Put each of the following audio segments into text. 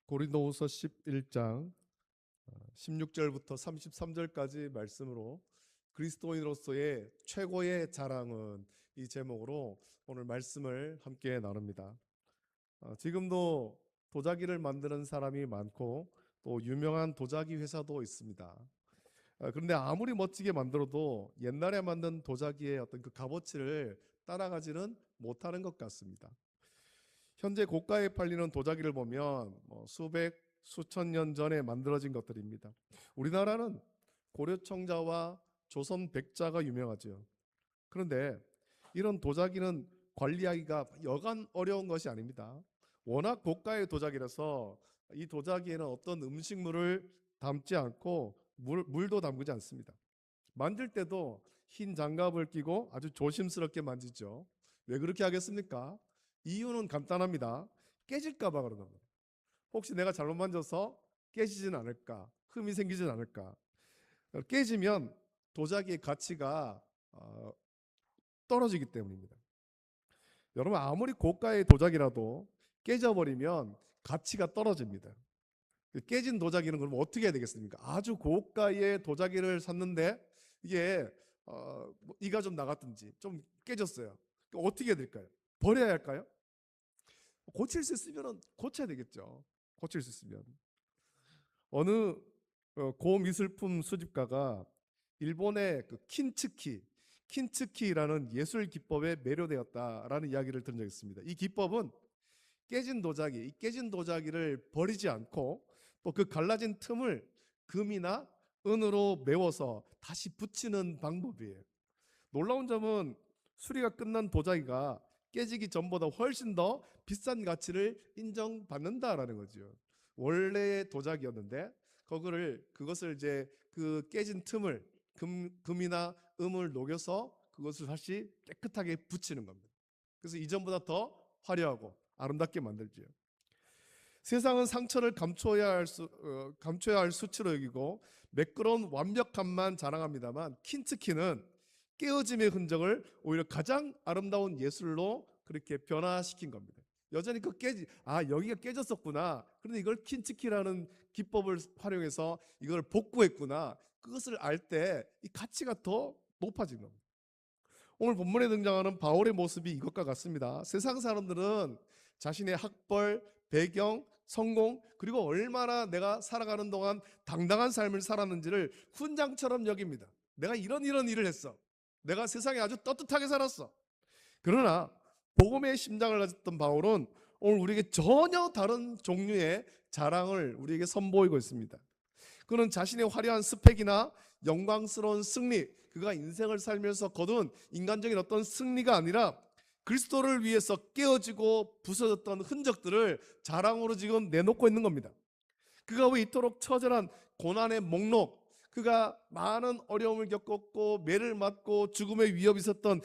고린도후서 11장 16절부터 33절까지 말씀으로 그리스도인으로서의 최고의 자랑은 이 제목으로 오늘 말씀을 함께 나눕니다. 지금도 도자기를 만드는 사람이 많고 또 유명한 도자기 회사도 있습니다. 그런데 아무리 멋지게 만들어도 옛날에 만든 도자기의 어떤 그 값어치를 따라가지는 못하는 것 같습니다. 현재 고가에 팔리는 도자기를 보면 수백, 수천 년 전에 만들어진 것들입니다. 우리나라는 고려청자와 조선 백자가 유명하죠. 그런데 이런 도자기는 관리하기가 여간 어려운 것이 아닙니다. 워낙 고가의 도자기라서 이 도자기에는 어떤 음식물을 담지 않고 물도 담그지 않습니다. 만들 때도 흰 장갑을 끼고 아주 조심스럽게 만지죠. 왜 그렇게 하겠습니까? 이유는 간단합니다. 깨질까 봐 그런 겁니다. 혹시 내가 잘못 만져서 깨지진 않을까? 흠이 생기진 않을까? 깨지면 도자기의 가치가 떨어지기 때문입니다. 여러분, 아무리 고가의 도자기라도 깨져버리면 가치가 떨어집니다. 깨진 도자기는 그럼 어떻게 해야 되겠습니까? 아주 고가의 도자기를 샀는데 이게 이가 좀 나갔든지 좀 깨졌어요. 어떻게 해야 될까요? 버려야 할까요? 고칠 수 있으면 고쳐야 되겠죠. 고칠 수 있으면. 어느 고미술품 수집가가 일본의 그 킨츠키라는 예술 기법에 매료되었다라는 이야기를 들은 적이 있습니다. 이 기법은 이 깨진 도자기를 버리지 않고 또 그 갈라진 틈을 금이나 은으로 메워서 다시 붙이는 방법이에요. 놀라운 점은 수리가 끝난 도자기가 깨지기 전보다 훨씬 더 비싼 가치를 인정받는다라는 거죠. 원래의 도자기였는데 그것을 이제 그 깨진 틈을 금이나 음을 녹여서 그것을 다시 깨끗하게 붙이는 겁니다. 그래서 이전보다 더 화려하고 아름답게 만들죠. 세상은 상처를 감춰야 할 수치로 여기고 매끄러운 완벽함만 자랑합니다만 킨츠키는 깨어짐의 흔적을 오히려 가장 아름다운 예술로 그렇게 변화시킨 겁니다. 여전히 여기가 깨졌었구나. 그런데 이걸 킨츠키라는 기법을 활용해서 이걸 복구했구나. 그것을 알 때 이 가치가 더 높아진 겁니다. 오늘 본문에 등장하는 바울의 모습이 이것과 같습니다. 세상 사람들은 자신의 학벌, 배경, 성공, 그리고 얼마나 내가 살아가는 동안 당당한 삶을 살았는지를 훈장처럼 여깁니다. 내가 이런 일을 했어. 내가 세상에 아주 떳떳하게 살았어. 그러나 복음의 심장을 가졌던 바울은 오늘 우리에게 전혀 다른 종류의 자랑을 우리에게 선보이고 있습니다. 그는 자신의 화려한 스펙이나 영광스러운 승리, 그가 인생을 살면서 거둔 인간적인 어떤 승리가 아니라 그리스도를 위해서 깨어지고 부서졌던 흔적들을 자랑으로 지금 내놓고 있는 겁니다. 그가 왜 이토록 처절한 고난의 목록, 그가 많은 어려움을 겪었고 매를 맞고 죽음의 위협이 있었던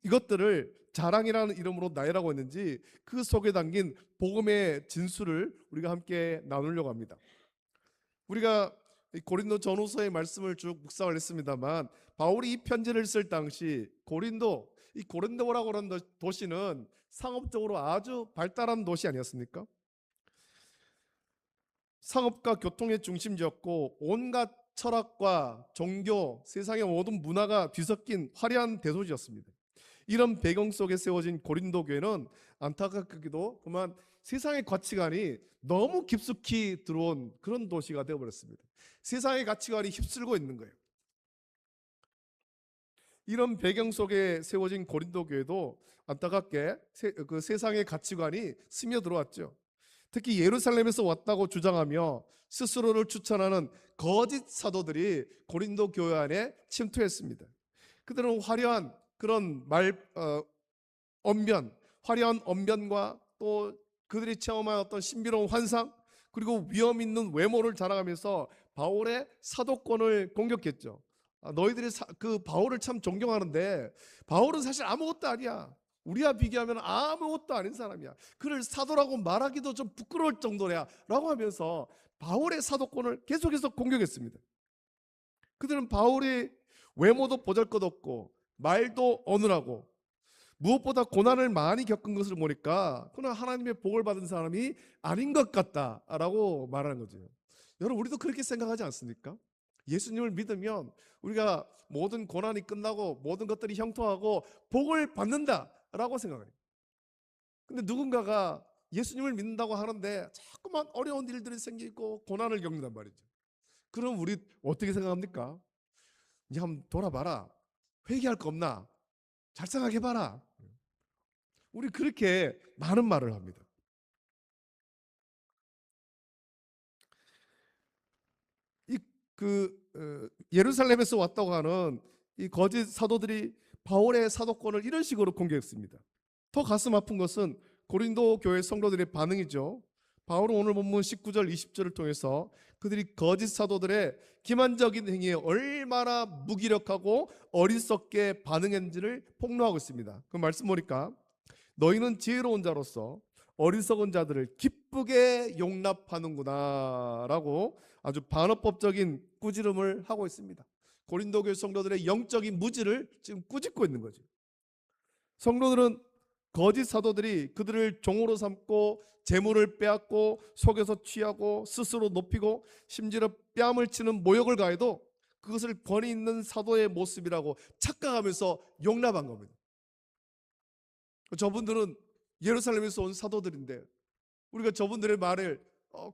이것들을 자랑이라는 이름으로 나열하고 있는지 그 속에 담긴 복음의 진수를 우리가 함께 나누려고 합니다. 우리가 고린도 전후서의 말씀을 쭉 묵상을 했습니다만 바울이 이 편지를 쓸 당시 고린도라고 하는 도시는 상업적으로 아주 발달한 도시 아니었습니까? 상업과 교통의 중심지였고 온갖 철학과 종교, 세상의 모든 문화가 뒤섞인 화려한 대도시였습니다. 이런 배경 속에 세워진 고린도 교회는 안타깝게도 그만 세상의 가치관이 너무 깊숙이 들어온 그런 도시가 되어버렸습니다. 세상의 가치관이 휩쓸고 있는 거예요. 이런 배경 속에 세워진 고린도 교회도 안타깝게 그 세상의 가치관이 스며들어왔죠. 특히 예루살렘에서 왔다고 주장하며 스스로를 추천하는 거짓 사도들이 고린도 교회 안에 침투했습니다. 그들은 화려한 그런 화려한 언변과 또 그들이 체험한 어떤 신비로운 환상, 그리고 위험 있는 외모를 자랑하면서 바울의 사도권을 공격했죠. 너희들이 그 바울을 참 존경하는데 바울은 사실 아무것도 아니야. 우리와 비교하면 아무것도 아닌 사람이야. 그를 사도라고 말하기도 좀 부끄러울 정도야 라고 하면서 바울의 사도권을 계속해서 공격했습니다. 그들은 바울의 외모도 보잘것없고 말도 어눌하고 무엇보다 고난을 많이 겪은 것을 보니까 그는 하나님의 복을 받은 사람이 아닌 것 같다라고 말하는 거죠. 여러분, 우리도 그렇게 생각하지 않습니까? 예수님을 믿으면 우리가 모든 고난이 끝나고 모든 것들이 형통하고 복을 받는다라고 생각해요. 근데 누군가가 예수님을 믿는다고 하는데 자꾸만 어려운 일들이 생기고 고난을 겪는단 말이죠. 그럼 우리 어떻게 생각합니까? 이제 한번 돌아봐라. 회개할 거 없나? 잘 생각해봐라. 우리 그렇게 많은 말을 합니다. 예루살렘에서 왔다고 하는 이 거짓 사도들이 바울의 사도권을 이런 식으로 공격했습니다. 더 가슴 아픈 것은 고린도 교회 성도들의 반응이죠. 바울은 오늘 본문 19절 20절을 통해서 그들이 거짓 사도들의 기만적인 행위에 얼마나 무기력하고 어리석게 반응했는지를 폭로하고 있습니다. 그 말씀 보니까 너희는 지혜로운 자로서 어리석은 자들을 기쁘게 용납하는구나 라고 아주 반어법적인 꾸지름을 하고 있습니다. 고린도 교회 성도들의 영적인 무지를 지금 꾸짖고 있는 거죠. 성도들은 거짓 사도들이 그들을 종으로 삼고 재물을 빼앗고 속여서 취하고 스스로 높이고 심지어 뺨을 치는 모욕을 가해도 그것을 권위 있는 사도의 모습이라고 착각하면서 용납한 겁니다. 저분들은 예루살렘에서 온 사도들인데 우리가 저분들의 말을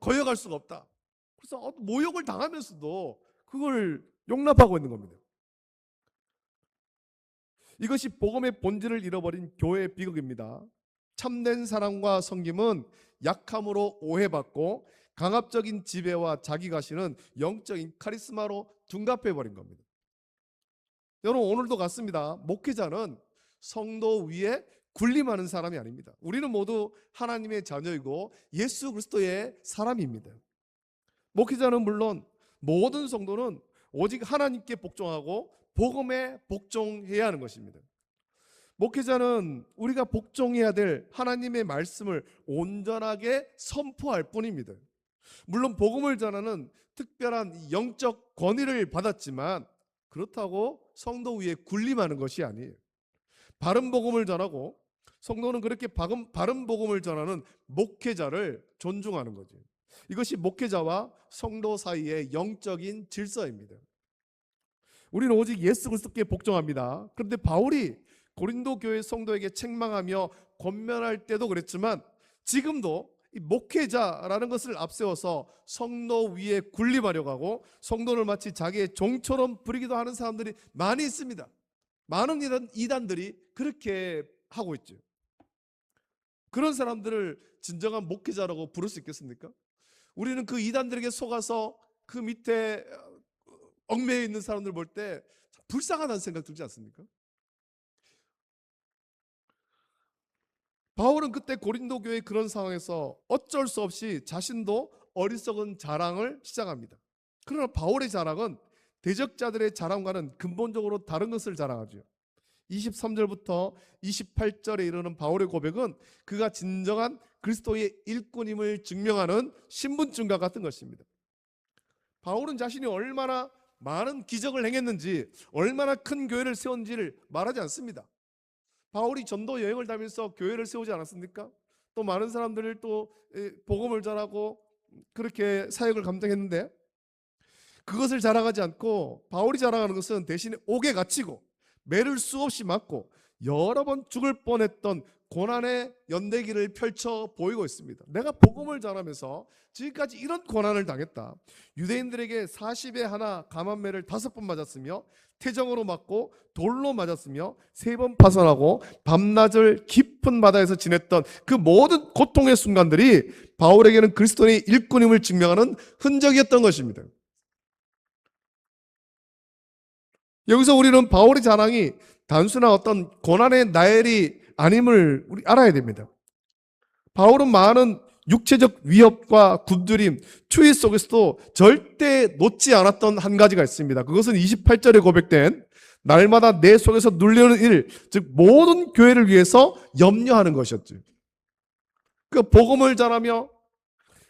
거역할 수가 없다. 그래서 모욕을 당하면서도 그걸 용납하고 있는 겁니다. 이것이 복음의 본질을 잃어버린 교회의 비극입니다. 참된 사랑과 섬김은 약함으로 오해받고 강압적인 지배와 자기가시는 영적인 카리스마로 둔갑해버린 겁니다. 여러분, 오늘도 같습니다. 목회자는 성도 위에 군림하는 사람이 아닙니다. 우리는 모두 하나님의 자녀이고 예수 그리스도의 사람입니다. 목회자는 물론 모든 성도는 오직 하나님께 복종하고 복음에 복종해야 하는 것입니다. 목회자는 우리가 복종해야 될 하나님의 말씀을 온전하게 선포할 뿐입니다. 물론 복음을 전하는 특별한 영적 권위를 받았지만 그렇다고 성도 위에 군림하는 것이 아니에요. 바른 복음을 전하고 성도는 그렇게 바른 복음을 전하는 목회자를 존중하는 거죠. 이것이 목회자와 성도 사이의 영적인 질서입니다. 우리는 오직 예수 그리스도께 복종합니다. 그런데 바울이 고린도 교회 성도에게 책망하며 권면할 때도 그랬지만 지금도 이 목회자라는 것을 앞세워서 성도 위에 군림하려고 하고 성도를 마치 자기의 종처럼 부리기도 하는 사람들이 많이 있습니다. 많은 이단들이 그렇게 하고 있죠. 그런 사람들을 진정한 목회자라고 부를 수 있겠습니까? 우리는 그 이단들에게 속아서 그 밑에 얽매여 있는 사람들 볼 때 불쌍하다는 생각 들지 않습니까? 바울은 그때 고린도 교회 그런 상황에서 어쩔 수 없이 자신도 어리석은 자랑을 시작합니다. 그러나 바울의 자랑은 대적자들의 자랑과는 근본적으로 다른 것을 자랑하죠. 23절부터 28절에 이르는 바울의 고백은 그가 진정한 그리스도의 일꾼임을 증명하는 신분증과 같은 것입니다. 바울은 자신이 얼마나 많은 기적을 행했는지 얼마나 큰 교회를 세운지를 말하지 않습니다. 바울이 전도 여행을 다니면서 교회를 세우지 않았습니까? 또 많은 사람들을 또 복음을 전하고 그렇게 사역을 감당했는데 그것을 자랑하지 않고 바울이 자랑하는 것은 대신에 옥에 갇히고 매를 수없이 맞고 여러 번 죽을 뻔했던 고난의 연대기를 펼쳐 보이고 있습니다. 내가 복음을 전하면서 지금까지 이런 고난을 당했다. 유대인들에게 40에 하나 감한매를 5번 맞았으며 태정으로 맞고 돌로 맞았으며 3번 파손하고 밤낮을 깊은 바다에서 지냈던 그 모든 고통의 순간들이 바울에게는 그리스도의 일꾼임을 증명하는 흔적이었던 것입니다. 여기서 우리는 바울의 자랑이 단순한 어떤 고난의 나열이 아님을 우리 알아야 됩니다. 바울은 많은 육체적 위협과 굶주림, 추위 속에서도 절대 놓지 않았던 한 가지가 있습니다. 그것은 28절에 고백된 날마다 내 속에서 눌리는 일, 즉 모든 교회를 위해서 염려하는 것이었죠. 그 복음을 전하며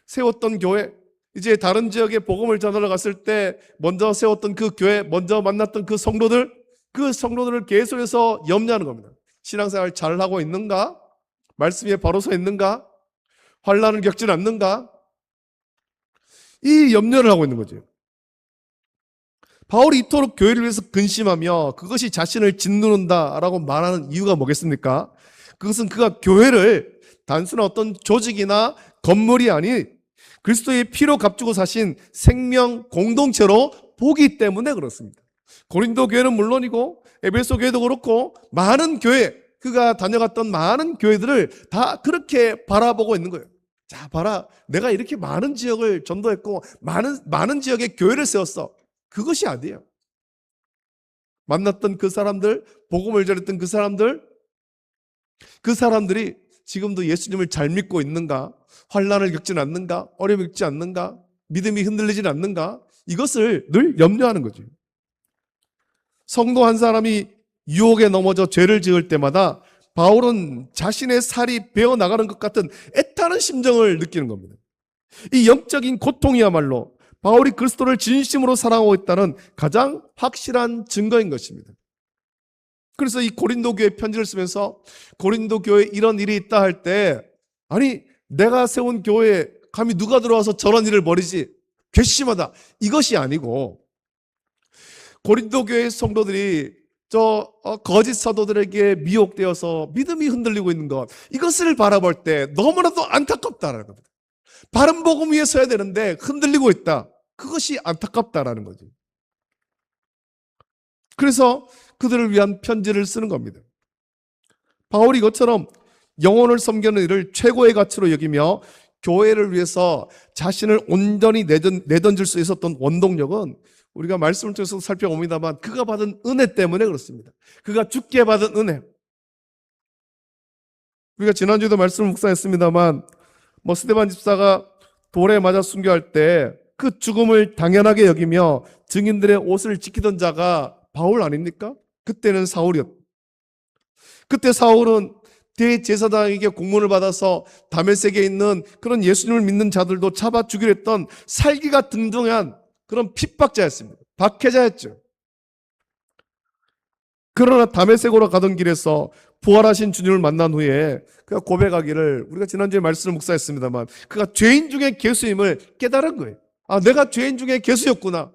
세웠던 교회, 이제 다른 지역에 복음을 전하러 갔을 때 먼저 세웠던 그 교회, 먼저 만났던 그 성도들을 계속해서 염려하는 겁니다. 신앙생활 잘하고 있는가? 말씀 위에 바로 서 있는가? 환난을 겪진 않는가? 이 염려를 하고 있는 거죠. 바울이 이토록 교회를 위해서 근심하며 그것이 자신을 짓누른다라고 말하는 이유가 뭐겠습니까? 그것은 그가 교회를 단순한 어떤 조직이나 건물이 아닌 그리스도의 피로 값주고 사신 생명 공동체로 보기 때문에 그렇습니다. 고린도 교회는 물론이고 에베소 교회도 그렇고 많은 교회, 그가 다녀갔던 많은 교회들을 다 그렇게 바라보고 있는 거예요. 자, 봐라. 내가 이렇게 많은 지역을 전도했고 많은 지역에 교회를 세웠어. 그것이 아니에요. 만났던 그 사람들, 복음을 전했던 그 사람들이 지금도 예수님을 잘 믿고 있는가? 환난을 겪진 않는가? 어려움을 겪지 않는가? 믿음이 흔들리진 않는가? 이것을 늘 염려하는 거죠. 성도 한 사람이 유혹에 넘어져 죄를 지을 때마다 바울은 자신의 살이 베어나가는 것 같은 애타는 심정을 느끼는 겁니다. 이 영적인 고통이야말로 바울이 그리스도를 진심으로 사랑하고 있다는 가장 확실한 증거인 것입니다. 그래서 이 고린도 교회 편지를 쓰면서 고린도 교회에 이런 일이 있다 할 때, 아니 내가 세운 교회에 감히 누가 들어와서 저런 일을 벌이지, 괘씸하다, 이것이 아니고 고린도 교회 성도들이 거짓 사도들에게 미혹되어서 믿음이 흔들리고 있는 것, 이것을 바라볼 때 너무나도 안타깝다라는 겁니다. 바른 복음 위에 서야 되는데 흔들리고 있다. 그것이 안타깝다라는 거죠. 그래서 그들을 위한 편지를 쓰는 겁니다. 바울이 이것처럼 영혼을 섬기는 일을 최고의 가치로 여기며 교회를 위해서 자신을 온전히 내던질 수 있었던 원동력은 우리가 말씀을 통해서 살펴봅니다만 그가 받은 은혜 때문에 그렇습니다. 그가 주께 받은 은혜. 우리가 지난주에도 말씀을 묵상했습니다만 스데반 집사가 돌에 맞아 순교할 때 그 죽음을 당연하게 여기며 증인들의 옷을 지키던 자가 바울 아닙니까? 그때는 사울이었다. 그때 사울은 대제사장에게 공문을 받아서 다메섹에 있는 그런 예수님을 믿는 자들도 잡아 죽이려 했던 살기가 등등한 그런 핍박자였습니다. 박해자였죠. 그러나 다메섹으로 가던 길에서 부활하신 주님을 만난 후에 그가 고백하기를, 우리가 지난주에 말씀을 묵상했습니다만 그가 죄인 중에 괴수임을 깨달은 거예요. 아, 내가 죄인 중에 괴수였구나.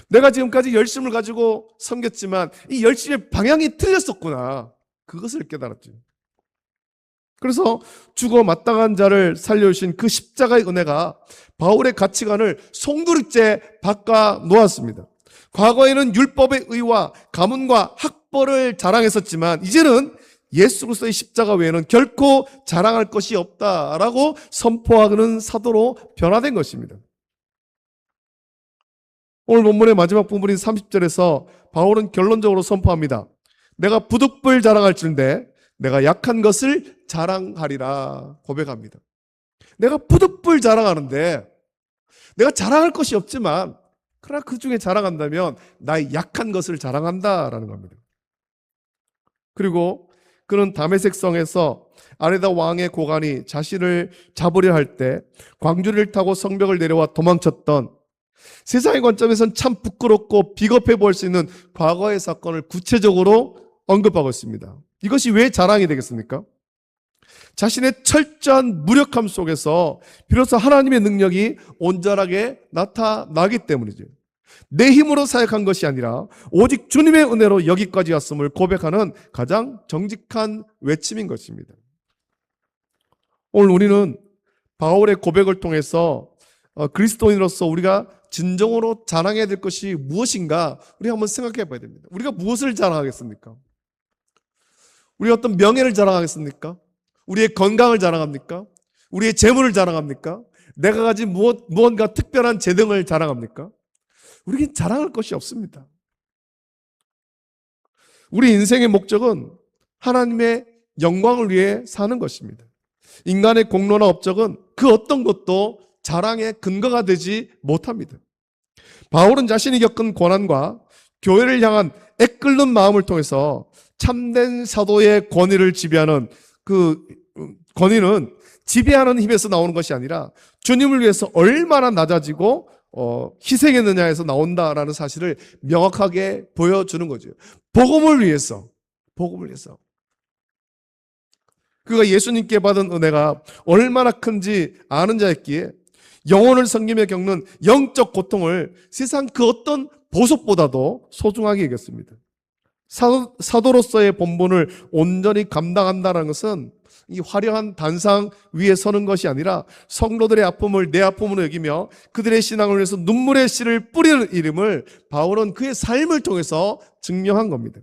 내가 지금까지 열심을 가지고 섬겼지만 이 열심의 방향이 틀렸었구나. 그것을 깨달았죠. 그래서 죽어 마땅한 자를 살려주신 그 십자가의 은혜가 바울의 가치관을 송두리째 바꿔 놓았습니다. 과거에는 율법의 의와 가문과 학벌을 자랑했었지만 이제는 예수 그리스도의 십자가 외에는 결코 자랑할 것이 없다라고 선포하는 사도로 변화된 것입니다. 오늘 본문의 마지막 부분인 30절에서 바울은 결론적으로 선포합니다. 내가 부득불 자랑할지인데 내가 약한 것을 자랑하리라 고백합니다. 내가 부득불 자랑하는데 내가 자랑할 것이 없지만 그러나 그 중에 자랑한다면 나의 약한 것을 자랑한다라는 겁니다. 그리고 그는 다메섹 성에서 아레다 왕의 고관이 자신을 잡으려 할 때 광주리를 타고 성벽을 내려와 도망쳤던, 세상의 관점에선 참 부끄럽고 비겁해 보일 수 있는 과거의 사건을 구체적으로 언급하고 있습니다. 이것이 왜 자랑이 되겠습니까? 자신의 철저한 무력함 속에서 비로소 하나님의 능력이 온전하게 나타나기 때문이죠. 내 힘으로 사역한 것이 아니라 오직 주님의 은혜로 여기까지 왔음을 고백하는 가장 정직한 외침인 것입니다. 오늘 우리는 바울의 고백을 통해서 그리스도인으로서 우리가 진정으로 자랑해야 될 것이 무엇인가 우리 한번 생각해 봐야 됩니다. 우리가 무엇을 자랑하겠습니까? 우리가 어떤 명예를 자랑하겠습니까? 우리의 건강을 자랑합니까? 우리의 재물을 자랑합니까? 내가 가진 무언가 특별한 재능을 자랑합니까? 우리에겐 자랑할 것이 없습니다. 우리 인생의 목적은 하나님의 영광을 위해 사는 것입니다. 인간의 공로나 업적은 그 어떤 것도 자랑의 근거가 되지 못합니다. 바울은 자신이 겪은 고난과 교회를 향한 애끓는 마음을 통해서 참된 사도의 권위를 지배하는 그 권위는 지배하는 힘에서 나오는 것이 아니라 주님을 위해서 얼마나 낮아지고 희생했느냐에서 나온다라는 사실을 명확하게 보여주는 거죠. 복음을 위해서, 복음을 위해서. 그가 예수님께 받은 은혜가 얼마나 큰지 아는 자였기에 영혼을 섬기며 겪는 영적 고통을 세상 그 어떤 보석보다도 소중하게 여겼습니다. 사도로서의 본분을 온전히 감당한다는 것은 이 화려한 단상 위에 서는 것이 아니라 성도들의 아픔을 내 아픔으로 여기며 그들의 신앙을 위해서 눈물의 씨를 뿌리는 이름을 바울은 그의 삶을 통해서 증명한 겁니다.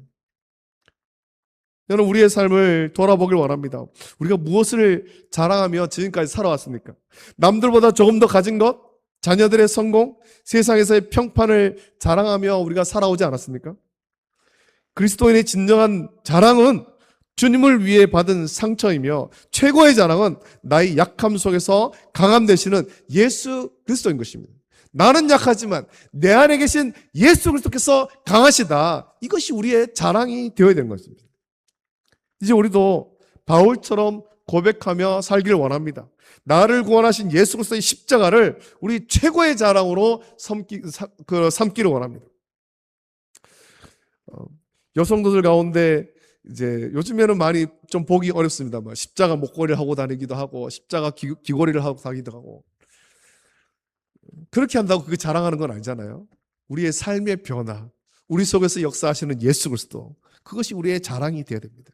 저는 우리의 삶을 돌아보길 원합니다. 우리가 무엇을 자랑하며 지금까지 살아왔습니까? 남들보다 조금 더 가진 것, 자녀들의 성공, 세상에서의 평판을 자랑하며 우리가 살아오지 않았습니까? 그리스도인의 진정한 자랑은 주님을 위해 받은 상처이며 최고의 자랑은 나의 약함 속에서 강함 되시는 예수 그리스도인 것입니다. 나는 약하지만 내 안에 계신 예수 그리스도께서 강하시다. 이것이 우리의 자랑이 되어야 되는 것입니다. 이제 우리도 바울처럼 고백하며 살기를 원합니다. 나를 구원하신 예수 그리스도의 십자가를 우리 최고의 자랑으로 삼기를 원합니다. 여성도들 가운데 이제 요즘에는 많이 좀 보기 어렵습니다만 십자가 목걸이를 하고 다니기도 하고 십자가 귀걸이를 하고 다니기도 하고 그렇게 한다고 그게 자랑하는 건 아니잖아요. 우리의 삶의 변화, 우리 속에서 역사하시는 예수 그리스도, 그것이 우리의 자랑이 되어야 됩니다.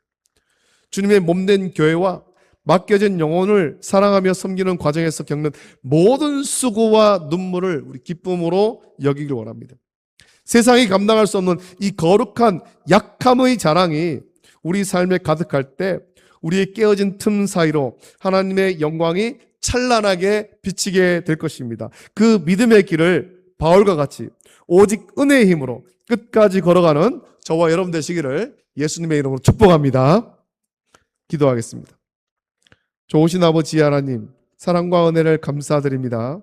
주님의 몸된 교회와 맡겨진 영혼을 사랑하며 섬기는 과정에서 겪는 모든 수고와 눈물을 우리 기쁨으로 여기길 원합니다. 세상이 감당할 수 없는 이 거룩한 약함의 자랑이 우리 삶에 가득할 때 우리의 깨어진 틈 사이로 하나님의 영광이 찬란하게 비치게 될 것입니다. 그 믿음의 길을 바울과 같이 오직 은혜의 힘으로 끝까지 걸어가는 저와 여러분 되시기를 예수님의 이름으로 축복합니다. 기도하겠습니다. 좋으신 아버지 하나님, 사랑과 은혜를 감사드립니다.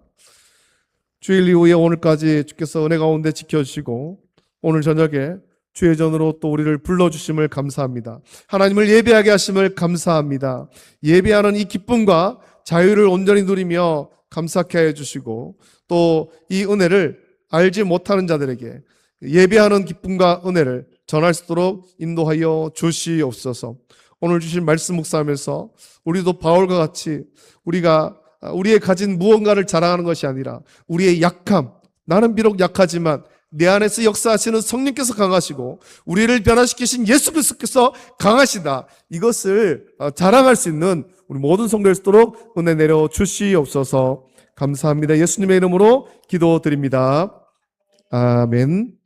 주일 이후에 오늘까지 주께서 은혜 가운데 지켜주시고 오늘 저녁에 주의 전으로 또 우리를 불러주심을 감사합니다. 하나님을 예배하게 하심을 감사합니다. 예배하는 이 기쁨과 자유를 온전히 누리며 감사케 해주시고 또 이 은혜를 알지 못하는 자들에게 예배하는 기쁨과 은혜를 전할 수 있도록 인도하여 주시옵소서. 오늘 주신 말씀 묵상하면서 우리도 바울과 같이 우리가 우리의 가진 무언가를 자랑하는 것이 아니라 우리의 약함, 나는 비록 약하지만 내 안에서 역사하시는 성령께서 강하시고 우리를 변화시키신 예수 그리스도께서 강하시다, 이것을 자랑할 수 있는 우리 모든 성도일 수 있도록 은혜 내려 주시옵소서. 감사합니다. 예수님의 이름으로 기도드립니다. 아멘.